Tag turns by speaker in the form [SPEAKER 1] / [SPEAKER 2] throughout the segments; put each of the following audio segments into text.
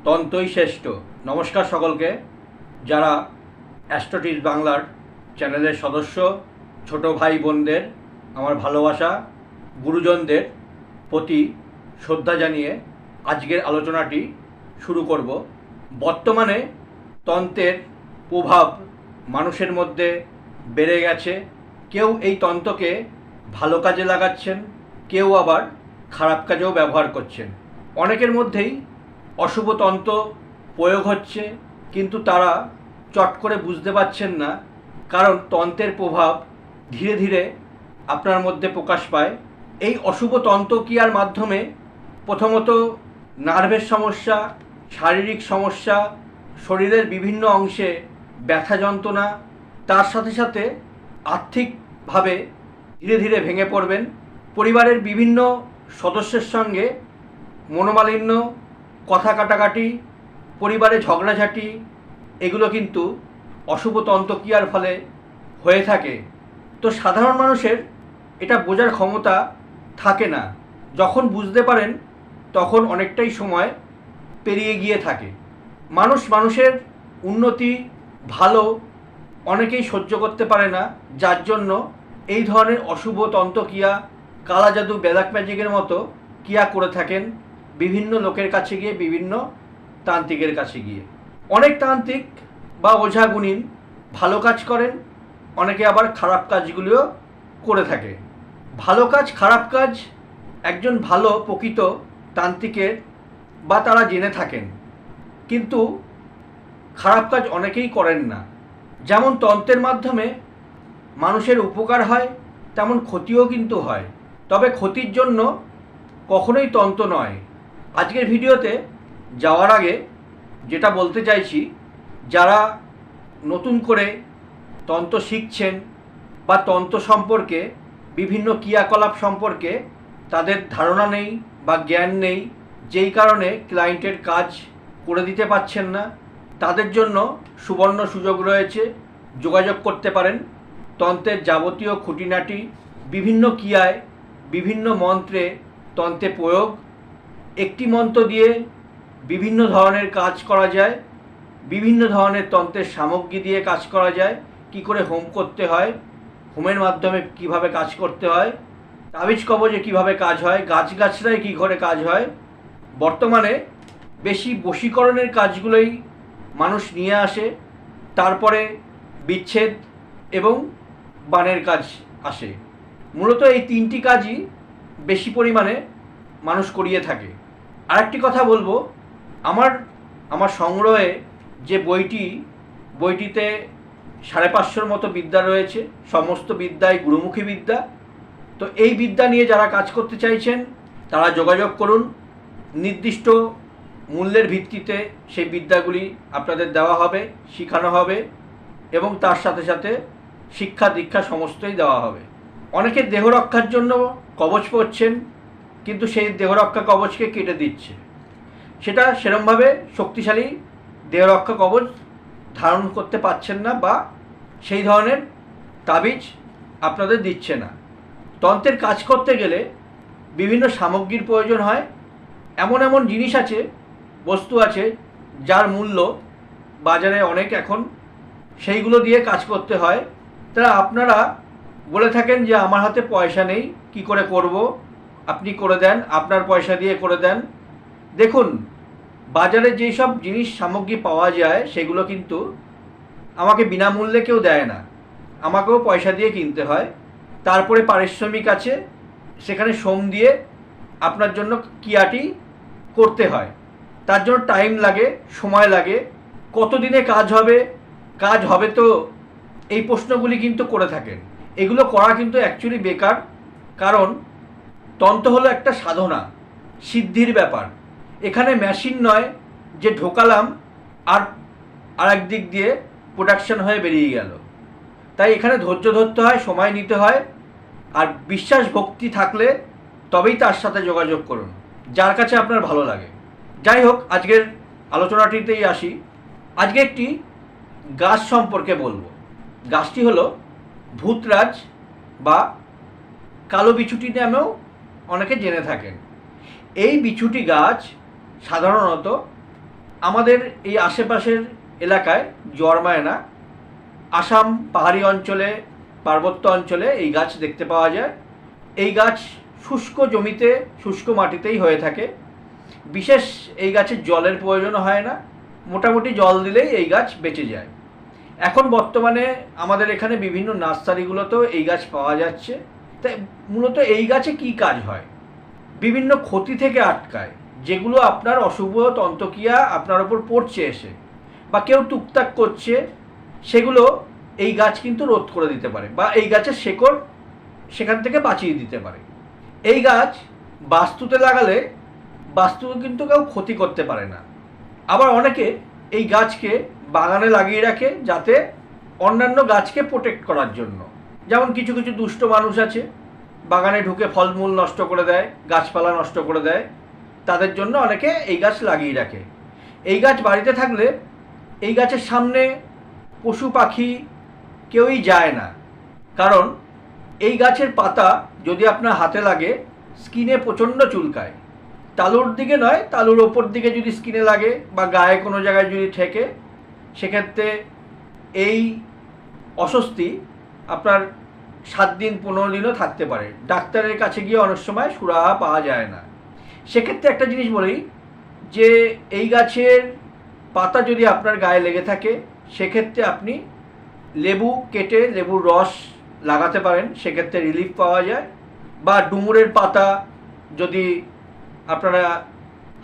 [SPEAKER 1] তন্ত্রই শ্রেষ্ঠ। নমস্কার সকলকে। যারা অ্যাস্ট্রোটিপস বাংলার চ্যানেলের সদস্য, ছোট ভাই বোনদের আমার ভালোবাসা, গুরুজনদের প্রতি শ্রদ্ধা জানিয়ে আজকের আলোচনাটি শুরু করব। বর্তমানে তন্ত্রের প্রভাব মানুষের মধ্যে বেড়ে গেছে। কেউ এই তন্ত্রকে ভালো কাজে লাগাচ্ছেন, কেউ আবার খারাপ কাজেও ব্যবহার করছেন। অনেকের মধ্যেই অশুভ তন্ত্র প্রয়োগ হচ্ছে, কিন্তু তারা চট করে বুঝতে পারছেন না, কারণ তন্ত্রের প্রভাব ধীরে ধীরে আপনার মধ্যে প্রকাশ পায়। এই অশুভ তন্ত্রক্রিয়ার মাধ্যমে প্রথমত নার্ভের সমস্যা, শারীরিক সমস্যা, শরীরের বিভিন্ন অংশে ব্যথা যন্ত্রণা, তার সাথে সাথে আর্থিকভাবে ধীরে ধীরে ভেঙে পড়বেন। পরিবারের বিভিন্ন সদস্যের সঙ্গে মনোমালিন্য, কথা কাটাকাটি, পরিবারে ঝগড়াঝাটি, এগুলো কিন্তু অশুভ তন্ত্রক্রিয়ার ফলে হয়ে থাকে। তো সাধারণ মানুষের এটা বোঝার ক্ষমতা থাকে না। যখন বুঝতে পারেন তখন অনেকটাই সময় পেরিয়ে গিয়ে থাকে। মানুষের উন্নতি ভালো অনেকেই সহ্য করতে পারে না, যার জন্য এই ধরনের অশুভ তন্ত্রক্রিয়া, কালা জাদু, ব্ল্যাক ম্যাজিকের মতো ক্রিয়া করে থাকেন বিভিন্ন লোকের কাছে গিয়ে, বিভিন্ন তান্ত্রিকের কাছে গিয়ে। অনেক তান্ত্রিক বা ওঝা গুণিন ভালো কাজ করেন, অনেকে আবার খারাপ কাজগুলিও করে থাকে। ভালো কাজ খারাপ কাজ একজন ভালো প্রকৃত তান্ত্রিকের বা তারা জেনে থাকেন, কিন্তু খারাপ কাজ অনেকেই করেন না। যেমন তন্ত্রের মাধ্যমে মানুষের উপকার হয়, তেমন ক্ষতিও কিন্তু হয়। তবে ক্ষতির জন্য কখনোই তন্ত্র নয়। আজকের ভিডিওতে যাওয়ার আগে যেটা বলতে চাইছি, যারা নতুন করে তন্ত্র শিখছেন বা তন্ত্র সম্পর্কে, বিভিন্ন ক্রিয়াকলাপ সম্পর্কে তাদের ধারণা নেই বা জ্ঞান নেই, যেই কারণে ক্লায়েন্টের কাজ করে দিতে পারছেন না, তাদের জন্য সুবর্ণ সুযোগ রয়েছে। যোগাযোগ করতে পারেন। তন্ত্রের যাবতীয় খুঁটিনাটি, বিভিন্ন ক্রিয়ায়, বিভিন্ন মন্ত্রে তন্ত্রে প্রয়োগ, একটি মন্ত্র দিয়ে বিভিন্ন ধরনের কাজ করা যায়, বিভিন্ন ধরনের তন্ত্রের সামগ্রী দিয়ে কাজ করা যায়, কি করে হোম করতে হয়, হোমের মাধ্যমে কিভাবে কাজ করতে হয়, তাবিজ কবজে কিভাবে কাজ হয়, গাছগাছরায় কী করে কাজ হয়। বর্তমানে বেশি বশীকরণের কাজগুলোই মানুষ নিয়ে আসে, তারপরে বিচ্ছেদ এবং বানের কাজ আসে। মূলত এই তিনটি কাজই বেশি পরিমাণে মানুষ করিয়ে থাকে। আরেকটি কথা বলবো, আমার সংগ্রহে যে বইটিতে 550 মতো বিদ্যা রয়েছে। সমস্ত বিদ্যাই গুরুমুখী বিদ্যা। তো এই বিদ্যা নিয়ে যারা কাজ করতে চাইছেন তারা যোগাযোগ করুন। নির্দিষ্ট মূল্যের ভিত্তিতে সেই বিদ্যাগুলি আপনাদের দেওয়া হবে, শেখানো হবে এবং তার সাথে সাথে শিক্ষা দীক্ষা সমস্তই দেওয়া হবে। অনেকে দেহ রক্ষার জন্য কবচ পরছেন, কিন্তু সেই দেহরক্ষা কবচকে কেটে দিচ্ছে। সেটা সেরমভাবে শক্তিশালী দেহরক্ষা কবচ ধারণ করতে পারছেন না, বা সেই ধরনের তাবিজ আপনাদের দিচ্ছে না। তন্ত্রের কাজ করতে গেলে বিভিন্ন সামগ্রীর প্রয়োজন হয়। এমন জিনিস আছে, বস্তু আছে যার মূল্য বাজারে অনেক এখন, সেইগুলো দিয়ে কাজ করতে হয়। তারা আপনারা বলে থাকেন যে আমার হাতে পয়সা নেই, কি করে করব, আপনি করে দেন, আপনার পয়সা দিয়ে করে দেন। দেখুন, বাজারে যেই সব জিনিস সামগ্রী পাওয়া যায় সেগুলো কিন্তু আমাকে বিনামূল্যে কেউ দেয় না, আমাকেও পয়সা দিয়ে কিনতে হয়। তারপরে পারিশ্রমিক আছে, সেখানে শ্রম দিয়ে আপনার জন্য ক্রিয়াটি করতে হয়। তার জন্য টাইম লাগে, সময় লাগে। কতদিনে কাজ হবে তো এই প্রশ্নগুলি কিন্তু করে থাকেন। এগুলো করা কিন্তু অ্যাকচুয়ালি বেকার, কারণ তন্ত্র হলো একটা সাধনা, সিদ্ধির ব্যাপার। এখানে মেশিন নয় যে ঢোকালাম আর এক দিক দিয়ে প্রোডাকশন হয়ে বেরিয়ে গেল। তাই এখানে ধৈর্য ধরতে হয়, সময় নিতে হয়, আর বিশ্বাস ভক্তি থাকলে তবেই তার সাথে যোগাযোগ করুন, যার কাছে আপনার ভালো লাগে। যাই হোক, আজকের আলোচনাটিতেই আসি। আজকে একটি গাছ সম্পর্কে বলবো। গাছটি হলো ভূতরাজ বা কালো বিছুটি নামেও অনেকে জেনে থাকেন। এই বিছুটি গাছ সাধারণত আমাদের এই আশেপাশের এলাকায় জন্মায় না। আসাম পাহাড়ি অঞ্চলে, পার্বত্য অঞ্চলে এই গাছ দেখতে পাওয়া যায়। এই গাছ শুষ্ক জমিতে, শুষ্ক মাটিতেই হয়ে থাকে। বিশেষ এই গাছের জলের প্রয়োজন হয় না, মোটামুটি জল দিলেই এই গাছ বেঁচে যায়। এখন বর্তমানে আমাদের এখানে বিভিন্ন নার্সারিগুলোতেও এই গাছ পাওয়া যাচ্ছে। তাই মূলত এই গাছে কি কাজ হয়? বিভিন্ন ক্ষতি থেকে আটকায়, যেগুলো আপনার অশুভ তন্ত্রক্রিয়া আপনার ওপর পড়ছে এসে, বা কেউ টুকটাক করছে, সেগুলো এই গাছ কিন্তু রোধ করে দিতে পারে, বা এই গাছের শেকড় সেখান থেকে বাঁচিয়ে দিতে পারে। এই গাছ বাস্তুতে লাগালে বাস্তু কিন্তু কেউ ক্ষতি করতে পারে না। আবার অনেকে এই গাছকে বাগানে লাগিয়ে রাখে যাতে অন্যান্য গাছকে প্রোটেক্ট করার জন্য। যেমন কিছু কিছু দুষ্ট মানুষ আছে, বাগানে ঢুকে ফলমূল নষ্ট করে দেয়, গাছপালা নষ্ট করে দেয়, তাদের জন্য অনেকে এই গাছ লাগিয়ে রাখে। এই গাছ বাড়িতে থাকলে এই গাছের সামনে পশু পাখি কেউই যায় না, কারণ এই গাছের পাতা যদি আপনার হাতে লাগে স্কিনে প্রচণ্ড চুলকায়। তালুর দিকে নয়, তালুর ওপর দিকে যদি স্কিনে লাগে বা গায়ে কোনো জায়গায় যদি ঠেকে, সেক্ষেত্রে এই অস্বস্তি আপনার 7 দিন 15 দিনও থাকতে পারে। ডাক্তারের কাছে গিয়ে অনেক সময় সুরাহা পাওয়া যায় না। সেক্ষেত্রে একটা জিনিস বলি, যে এই গাছের পাতা যদি আপনার গায়ে লেগে থাকে, সেক্ষেত্রে আপনি লেবু কেটে লেবুর রস লাগাতে পারেন, সেক্ষেত্রে রিলিফ পাওয়া যায়। বা ডুমুরের পাতা যদি আপনারা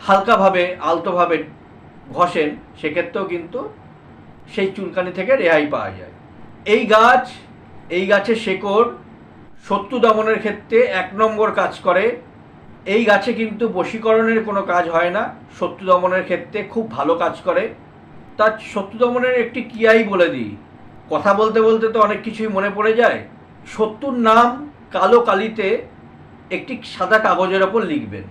[SPEAKER 1] হালকাভাবে আলতোভাবে ঘষেন, সেক্ষেত্রেও কিন্তু সেই চুলকানি থেকে রেহাই পাওয়া যায়। এই গাছের শেকড় শত্রু দমনের ক্ষেত্রে 1 নম্বর কাজ করে। এই গাছে কিন্তু বশীকরণের কোনো কাজ হয় না, শত্রু দমনের ক্ষেত্রে খুব ভালো কাজ করে। তার শত্রু দমনের একটি ক্রিয়াই বলে দিই, কথা বলতে বলতে তো অনেক কিছুই মনে পড়ে যায়। শত্রুর নাম কালো কালিতে একটি সাদা কাগজের ওপর লিখবেন।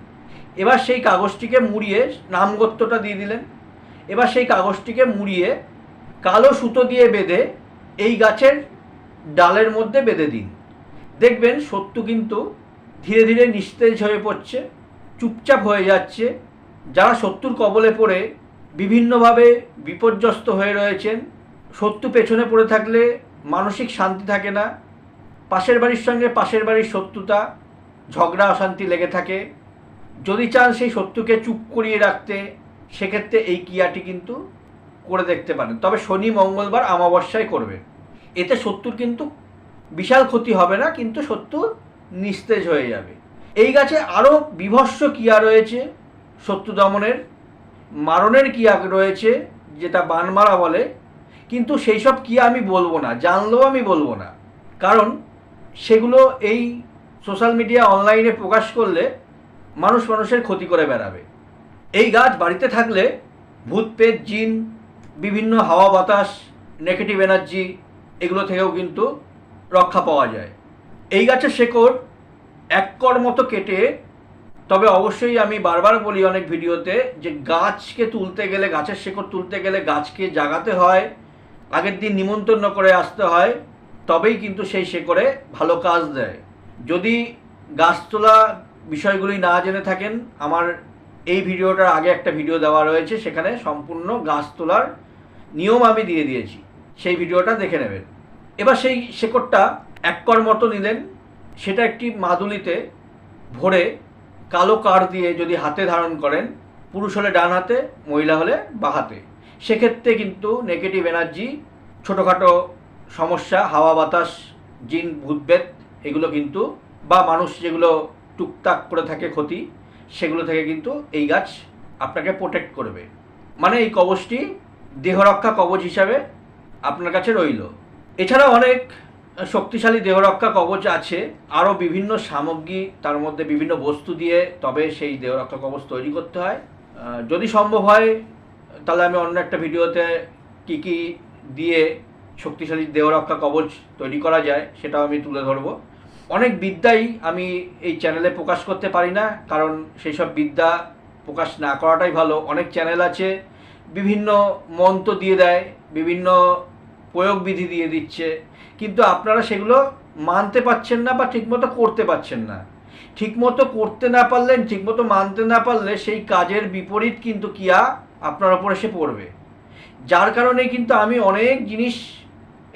[SPEAKER 1] এবার সেই কাগজটিকে মুড়িয়ে নামগোত্রটা দিয়ে দিলেন। এবার সেই কাগজটিকে মুড়িয়ে কালো সুতো দিয়ে বেঁধে এই গাছের ডালের মধ্যে বেঁধে দিন। দেখবেন শত্রু কিন্তু ধীরে ধীরে নিস্তেজ হয়ে পড়ছে, চুপচাপ হয়ে যাচ্ছে। যারা শত্রুর কবলে পড়ে বিভিন্নভাবে বিপর্যস্ত হয়ে রয়েছেন, শত্রু পেছনে পড়ে থাকলে মানসিক শান্তি থাকে না, পাশের বাড়ির সঙ্গে পাশের বাড়ির শত্রুতা, ঝগড়া অশান্তি লেগে থাকে, যদি চান সেই শত্রুকে চুপ করিয়ে রাখতে, সেক্ষেত্রে এই ক্রিয়াটি কিন্তু করে দেখতে পারেন। তবে শনি মঙ্গলবার অমাবস্যায় করবেন। এতে শত্রুর কিন্তু বিশাল ক্ষতি হবে না, কিন্তু শত্রু নিস্তেজ হয়ে যাবে। এই গাছে আরও বিভৎস ক্রিয়া রয়েছে, শত্রু দমনের মারণের ক্রিয়া রয়েছে, যেটা বান মারা বলে। কিন্তু সেই সব ক্রিয়া আমি বলবো না, জানলেও আমি বলবো না, কারণ সেগুলো এই সোশ্যাল মিডিয়া অনলাইনে প্রকাশ করলে মানুষের ক্ষতি করে বেড়াবে। এই গাছ বাড়িতে থাকলে ভূত প্রেত জিন, বিভিন্ন হাওয়া বাতাস, নেগেটিভ এনার্জি, এগুলো থেকেও কিন্তু রক্ষা পাওয়া যায়। এই গাছের শেকড় 1 কড় মতো কেটে, তবে অবশ্যই আমি বারবার বলি অনেক ভিডিওতে, যে গাছকে তুলতে গেলে, গাছের শেকড় তুলতে গেলে গাছকে জাগাতে হয়, আগের দিন নিমন্ত্রণ করে আসতে হয়, তবেই কিন্তু সেই শেকড়ে ভালো কাজ দেয়। যদি গাছ তোলা বিষয়গুলি না জেনে থাকেন, আমার এই ভিডিওটার আগে একটা ভিডিও দেওয়া রয়েছে, সেখানে সম্পূর্ণ গাছ তোলার নিয়ম আমি দিয়ে দিয়েছি, সেই ভিডিওটা দেখে নেবেন। এবার সেই শেকড়টা 1 কড় মতো নিলেন, সেটা একটি মাদুলিতে ভরে কালো কাঠ দিয়ে যদি হাতে ধারণ করেন, পুরুষ হলে ডান হাতে, মহিলা হলে বাঁ হাতে, সেক্ষেত্রে কিন্তু নেগেটিভ এনার্জি, ছোটোখাটো সমস্যা, হাওয়া বাতাস, জিন ভূতবেত, এগুলো কিন্তু, বা মানুষ যেগুলো টুকটাক করে থাকে ক্ষতি, সেগুলো থেকে কিন্তু এই গাছ আপনাকে প্রোটেক্ট করবে। মানে এই কবচটি দেহরক্ষা কবচ হিসাবে আপনার কাছে রইল। এছাড়া অনেক শক্তিশালী দেহরক্ষা কবচ আছে, আরও বিভিন্ন সামগ্রী, তার মধ্যে বিভিন্ন বস্তু দিয়ে তবে সেই দেহরক্ষা কবচ তৈরি করতে হয়। যদি সম্ভব হয় তাহলে আমি অন্য একটা ভিডিওতে কী কী দিয়ে শক্তিশালী দেহরক্ষা কবচ তৈরি করা যায় সেটাও আমি তুলে ধরবো। অনেক বিদ্যাই আমি এই চ্যানেলে প্রকাশ করতে পারি না, কারণ সেই সব বিদ্যা প্রকাশ না করাটাই ভালো। অনেক চ্যানেল আছে বিভিন্ন মন্ত্র দিয়ে দেয়, বিভিন্ন প্রয়োগ বিধি দিয়ে দিচ্ছে, কিন্তু আপনারা সেগুলো মানতে পারছেন না বা ঠিকমতো করতে পারছেন না। ঠিকমতো করতে না পারলে, ঠিকমতো মানতে না পারলে সেই কাজের বিপরীত কিন্তু ক্রিয়া আপনার ওপর এসে পড়বে। যার কারণে কিন্তু আমি অনেক জিনিস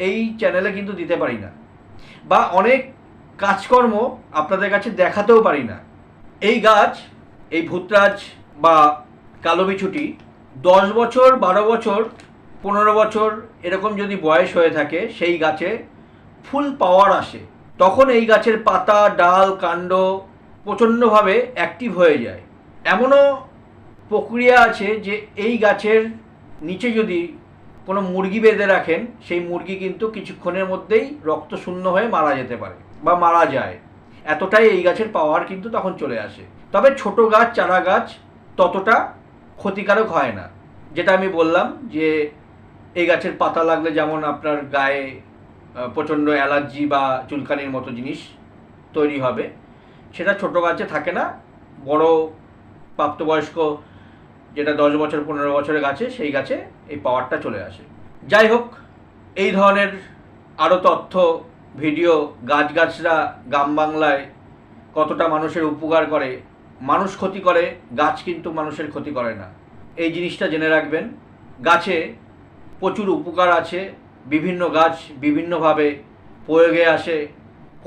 [SPEAKER 1] এই চ্যানেলে কিন্তু দিতে পারি না, বা অনেক কাজকর্ম আপনাদের কাছে দেখাতেও পারি না। এই গাছ, এই ভূতরাজ বা কালো বিছুটি 10 বছর, 12 বছর, 15 বছর এরকম যদি বয়স হয়ে থাকে, সেই গাছে ফুল পাওয়ার আসে, তখন এই গাছের পাতা, ডাল, কাণ্ড প্রচণ্ডভাবে অ্যাক্টিভ হয়ে যায়। এমনও প্রক্রিয়া আছে যে এই গাছের নিচে যদি কোনো মুরগি বেঁধে রাখেন, সেই মুরগি কিন্তু কিছুক্ষণের মধ্যেই রক্তশূন্য হয়ে মারা যেতে পারে বা মারা যায়। এতটাই এই গাছের পাওয়ার কিন্তু তখন চলে আসে। তবে ছোট গাছ, চারা গাছ ততটা ক্ষতিকারক হয় না। যেটা আমি বললাম যে এই গাছের পাতা লাগলে যেমন আপনার গায়ে প্রচণ্ড অ্যালার্জি বা চুলকানির মতো জিনিস তৈরি হবে, সেটা ছোট গাছে থাকে না। বড় প্রাপ্তবয়স্ক যেটা 10 বছর, 15 বছরের গাছে, সেই গাছে এই পাওয়ারটা চলে আসে। যাই হোক, এই ধরনের আরও তথ্য, ভিডিও, গাছগাছরা গ্রাম বাংলায় কতটা মানুষের উপকার করে, মানুষ ক্ষতি করে, গাছ কিন্তু মানুষের ক্ষতি করে না, এই জিনিসটা জেনে রাখবেন। গাছে প্রচুর উপকার আছে। বিভিন্ন গাছ বিভিন্নভাবে প্রয়োগে আসে।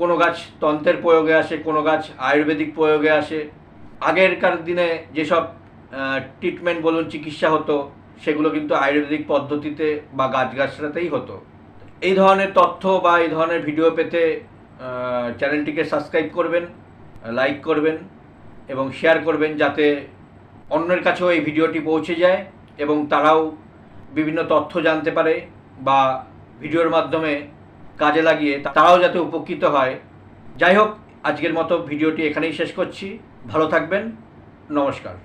[SPEAKER 1] কোনো গাছ তন্ত্রের প্রয়োগে আসে, কোনো গাছ আয়ুর্বেদিক প্রয়োগে আসে। আগেরকার দিনে যেসব ট্রিটমেন্ট বলুন, চিকিৎসা হতো, সেগুলো কিন্তু আয়ুর্বেদিক পদ্ধতিতে বা গাছগাছরাতেই হতো। এই ধরনের তথ্য বা এই ধরনের ভিডিও পেতে চ্যানেলটিকে সাবস্ক্রাইব করবেন, লাইক করবেন এবং শেয়ার করবেন, যাতে অন্যের কাছেও এই ভিডিওটি পৌঁছে যায় এবং তারাও বিভিন্ন তথ্য জানতে পারে বা ভিডিওর মাধ্যমে কাজে লাগিয়ে তারাও যাতে উপকৃত হয়। যাই হোক, আজকের মতো ভিডিওটি এখানেই শেষ করছি। ভালো থাকবেন। নমস্কার।